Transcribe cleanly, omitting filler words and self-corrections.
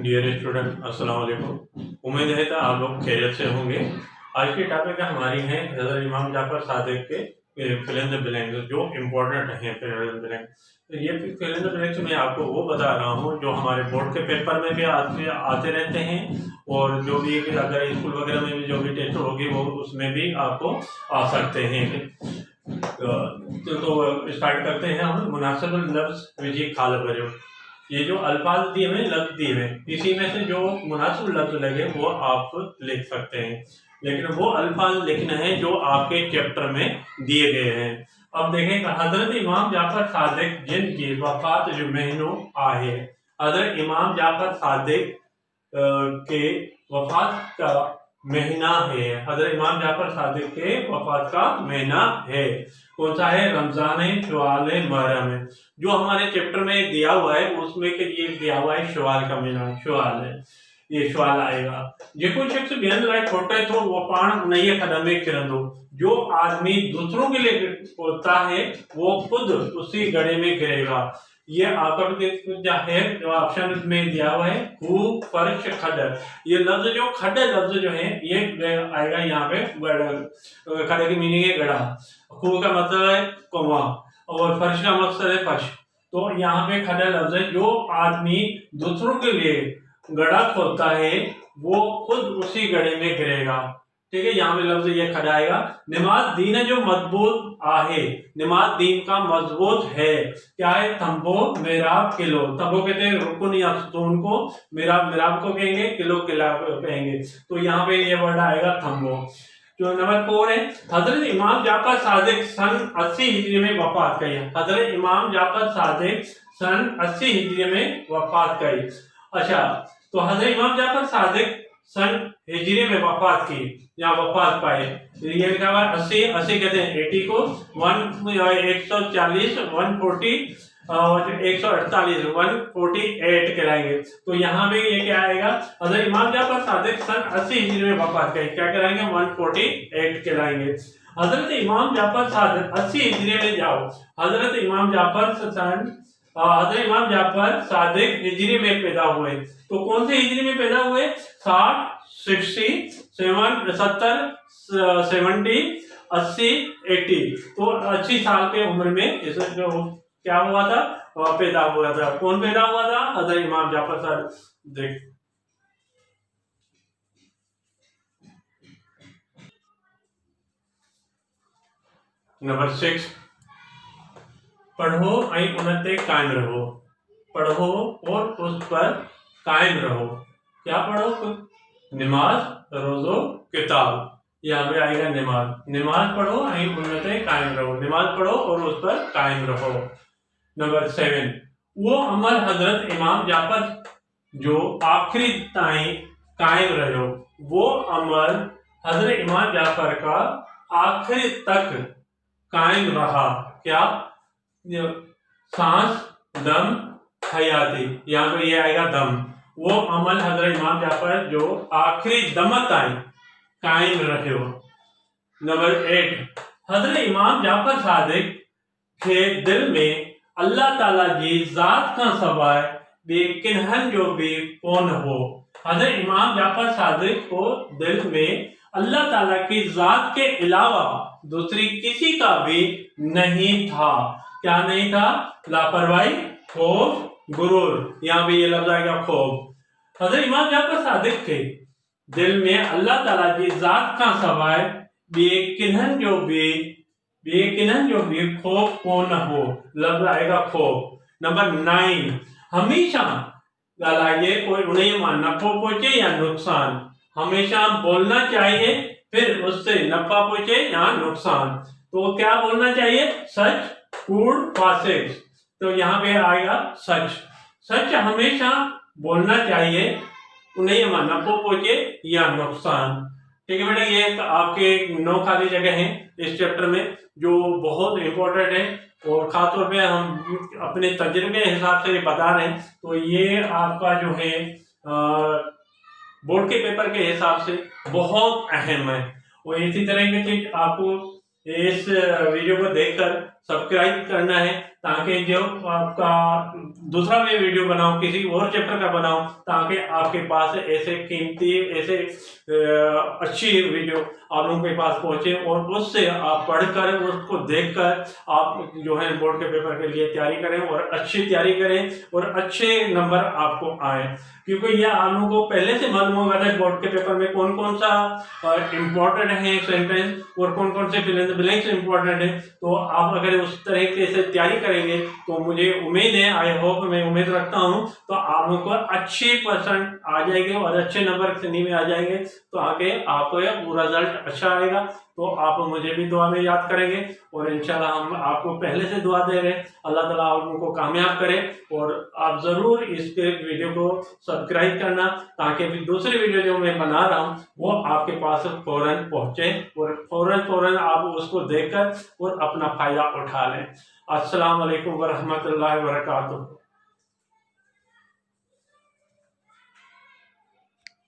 Dear student, अस्सलाम वालेकुम। उम्मीद है कि आप लोग खैरियत से होंगे। आज की टॉपिक हमारी है हज़रत इमाम जाफर सादिक के फिल इन द ब्लैंक्स, जो इम्पोर्टेंट हैं फिल इन द ब्लैंक। तो ये फिल इन द ब्लैंक्स मैं आपको वो बता रहा हूँ जो हमारे बोर्ड के पेपर में भी आते रहते हैं, और जो भी अगर स्कूल वगैरह में भी जो भी टेस्ट होगी वो उसमें भी आपको आ सकते हैं। तो स्टार्ट करते हैं हम। मुनासिब लफ्ज़ विजी खाल भरे, ये जो अल्फाज दिए हुए लफ्ज दिए हुए, इसी में से जो मुनासिब लफ्ज लगे वो आप लिख सकते हैं, लेकिन वो अल्फाज लिखना है जो आपके चैप्टर में दिए गए हैं। अब देखें, हजरत इमाम जाफर सादिक जिनकी वफात जो महीनों आहे, हजरत इमाम जाफर सादिक के वफात का महीना है। हजरत इमाम जाफर सादिक के वफात का महीना है कौन सा है? रमजान शवाल मुहर्रम है। जो हमारे चैप्टर में दिया हुआ है उसमें के ये दिया हुआ है शवाल का महीना, शवाल है, ये शवाल आएगा। जो शख्स बेहन लायक छोटे तो वो पान नहीं कदमे किरंदो, जो आदमी दूसरों के लिए होता है वो खुद उसी गड्ढे में गिरेगा। ये आपका है जो ऑप्शन में दिया हुआ है खूब फर्श खड्डर। ये लफ्ज जो खड्डर लफ्ज जो है ये आएगा यहाँ पे। खड्डे की मीनिंग है गड्ढा, खूब का मतलब है कुआं, और फर्श का मकसद है फर्श। तो यहाँ पे खड्डा लफ्ज है जो आदमी दूसरों के लिए गड्ढा खोदता है वो खुद उसी गड्ढे में गिरेगा। ठीक है, यहाँ पे लफ्ज ये खड़ा आएगा। नमाज दीन जो मजबूत आहे, नमाज दीन का मजबूत है। क्या है? तंबो मेराब किलो। तंबो कहते हैं रुकन या सुतून को, मेराब को कहेंगे, किलो किला कहेंगे। तो यहाँ पे ये वर्ड आएगा तंबो। जो नंबर 4 है, हजरत इमाम जाफर सादिक सन 80 हिजरी में वफात गई। हजरत इमाम जाफर सादिक सन 80 हिजरी में वफात गई। अच्छा, तो हजरत इमाम जाफर सादिक सन हिजरी में वफात की या वफात पाए। ये लिखा हुआ 80 80 कहते हैं 80 को, 140 140 और 148 148 कहलाएंगे। तो यहाँ पे ये क्या आएगा? हजरत इमाम जाफर सादिक सन 80 हिजरी में वफात गए, क्या कहलाएंगे? 148 कहलाएंगे। हजरत इमाम जाफर सादिक 80 हिजरी में जाओ। हजरत इमाम जाफर सादिक हिजरी में पैदा हुए। तो कौन से हिजरी में पैदा हुए? 60 60 70 70 80 80। तो 80 साल के उम्र में इसे जो क्या हुआ था? पैदा हुआ था। कौन पैदा हुआ था? हजरत इमाम जाफर सादिक। नंबर 6, पढ़ो आई उन्नते कायम रहो। पढ़ो और उस पर कायम रहो। क्या पढ़ो? नमाज, रोजो, किताब। यहाँ पे आएगा नमाज। नमाज पढ़ो आई उन्नते कायम रहो, नमाज पढ़ो और उस पर कायम रहो। नंबर 7, वो अमल हजरत इमाम जाफर जो आखिरी ताईं कायम रहो। वो अमल हजरत इमाम जाफर का आखिरी तक कायम रहा। क्या? सांस, दम, हयाती। यहाँ पे ये आएगा दम। वो अमल हजरत इमाम जाफर जो आखिरी दम ताईं कायम रहे हो। नंबर 8, हजरत इमाम जाफर सादिक के दिल में अल्लाह ताला जी जात का सवाय बेकिन्हन जो भी कौन हो। हजरत इमाम जाफर सादिक को दिल में अल्लाह ताला की जात के अलावा दूसरी किसी का भी नहीं था। क्या नहीं था? लापरवाही, खौफ, गुरूर। यहाँ पे ये लफ्ज आएगा खौफ। हजरत इमाम जाफर सादिक के दिल में अल्लाह ताला की जात का सवाय बेकिन्हन जो भी खौफ को न हो, लफ्ज आएगा खौफ। नंबर 9, हमेशा गलाइए कोई उन्हें नफा पहुंचे या नुकसान। हमेशा बोलना चाहिए, फिर उससे नफा पहुंचे या नुकसान। तो क्या बोलना चाहिए? सच, कूड़, फासिक। तो यहाँ पे आएगा सच। सच हमेशा बोलना चाहिए, उन्हें नफा पहुंचे या नुकसान। ठीक है बेटा, ये आपके 9 खाली जगह हैं इस चैप्टर में जो बहुत इंपॉर्टेंट है, और खासतौर पे हम अपने तजुर्बे के हिसाब से बता रहे हैं। तो ये आपका जो है बोर्ड के पेपर के हिसाब से बहुत अहम है। और इसी तरह की चीज आपको इस वीडियो को देखकर सब्सक्राइब करना है ताकि जो आपका दूसरा मैं वीडियो बनाऊं किसी और चैप्टर का बनाऊं, ताकि आपके पास ऐसे कीमती ऐसे अच्छी वीडियो आप लोगों के पास पहुंचे और उससे आप पढ़कर उसको देखकर आप जो है बोर्ड के पेपर के लिए तैयारी करें और अच्छी तैयारी करें और अच्छे नंबर आपको आए। क्योंकि यह आप लोगों को पहले से मालूम होगा था बोर्ड के पेपर में कौन कौन सा इम्पोर्टेंट है सेंटेंस और कौन कौन से fill in the blanks important है। तो आप अगर उस तरीके से तैयारी करेंगे तो मुझे उम्मीद है, आई होप, मैं उम्मीद रखता हूं, तो आप लोगों को अच्छी परसेंट आ जाएंगे और अच्छे नंबर श्रेणी में आ जाएंगे, तो आगे आपको रिजल्ट अच्छा आएगा। तो आप मुझे भी दुआ में याद करेंगे और इंशाल्लाह हम आपको पहले से दुआ दे रहे हैं, अल्लाह ताला आप लोगों को कामयाब करे। और आप ज़रूर इस वीडियो को सब्सक्राइब करना, ताकि फिर दूसरी वीडियो जो मैं बना रहा हूँ वो आपके पास फौरन पहुँचे और फौरन आप उसको देखकर और अपना फ़ायदा उठा लें। अस्सलाम वालेकुम वरहमतुल्लाहि वबरकातुहू।